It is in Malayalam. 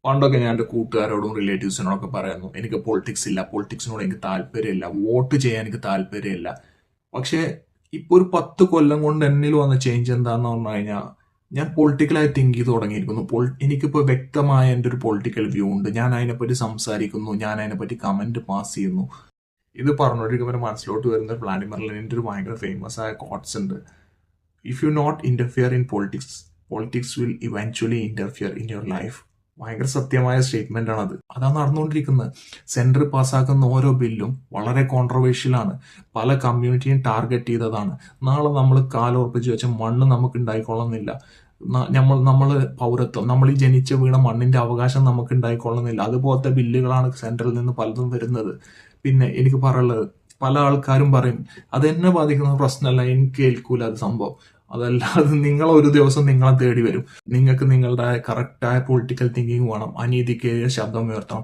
പണ്ടൊക്കെ ഞാൻ എൻ്റെ കൂട്ടുകാരോടും റിലേറ്റീവ്സിനോടൊക്കെ പറയുന്നു എനിക്ക് പൊളിറ്റിക്സ് ഇല്ല, പൊളിറ്റിക്സിനോട് എനിക്ക് താല്പര്യമില്ല, വോട്ട് ചെയ്യാൻ എനിക്ക് താല്പര്യമില്ല. പക്ഷേ ഇപ്പോൾ ഒരു 10 കൊല്ലം കൊണ്ട് എന്നിൽ വന്ന ചേഞ്ച് എന്താന്ന് പറഞ്ഞു കഴിഞ്ഞാൽ ഞാൻ പൊളിറ്റിക്കലായി തിങ്ക് ചെയ്ത് തുടങ്ങിയിരിക്കുന്നു. എനിക്കിപ്പോൾ വ്യക്തമായ എൻ്റെ ഒരു പൊളിറ്റിക്കൽ വ്യൂ ഉണ്ട്. ഞാൻ അതിനെപ്പറ്റി സംസാരിക്കുന്നു, ഞാൻ അതിനെപ്പറ്റി കമന്റ് പാസ് ചെയ്യുന്നു. ഇത് പറഞ്ഞുകൊണ്ടിരിക്കുമ്പോൾ മനസ്സിലോട്ട് വരുന്ന വ്ളാഡിമിർ ലെനിൻ്റെ ഒരു ഭയങ്കര ഫേമസ് ആയ കോട്ട്സ് ഉണ്ട്. If you not interfere in politics, politics will eventually interfere in your life. ഭയങ്കര സത്യമായ സ്റ്റേറ്റ്മെന്റ് ആണത്. അതാണ് നടന്നുകൊണ്ടിരിക്കുന്നത്. സെൻട്രൽ പാസ്സാക്കുന്ന ഓരോ ബില്ലും വളരെ കോൺട്രവേഴ്ഷ്യൽ ആണ്. പല കമ്മ്യൂണിറ്റിയും ടാർഗറ്റ് ചെയ്തതാണ്. നാളെ നമ്മൾ കാലുറപ്പിച്ച് വെച്ച മണ്ണ് നമുക്ക് ഉണ്ടായിക്കൊള്ളുന്നില്ല. നമ്മൾ പൗരത്വം, നമ്മൾ ഈ ജനിച്ച വീണ മണ്ണിന്റെ അവകാശം നമുക്ക് ഉണ്ടായിക്കൊള്ളുന്നില്ല. അതുപോലത്തെ ബില്ലുകളാണ് സെൻട്രലിൽ നിന്ന് പലതും വരുന്നത്. പിന്നെ എനിക്ക് പറയുള്ളത്, പല ആൾക്കാരും പറയും അതെന്നെ ബാധിക്കുന്ന പ്രശ്നമല്ല, എനിക്ക് ഏൽക്കൂല അത് സംഭവം. അതല്ലാതെ നിങ്ങൾ ഒരു ദിവസം നിങ്ങളെ തേടി വരും. നിങ്ങൾക്ക് നിങ്ങളുടെ കറക്റ്റായ പൊളിറ്റിക്കൽ തിങ്കിങ് വേണം. അനീതിക്കെതിരെ ശബ്ദം ഉയർത്തണം.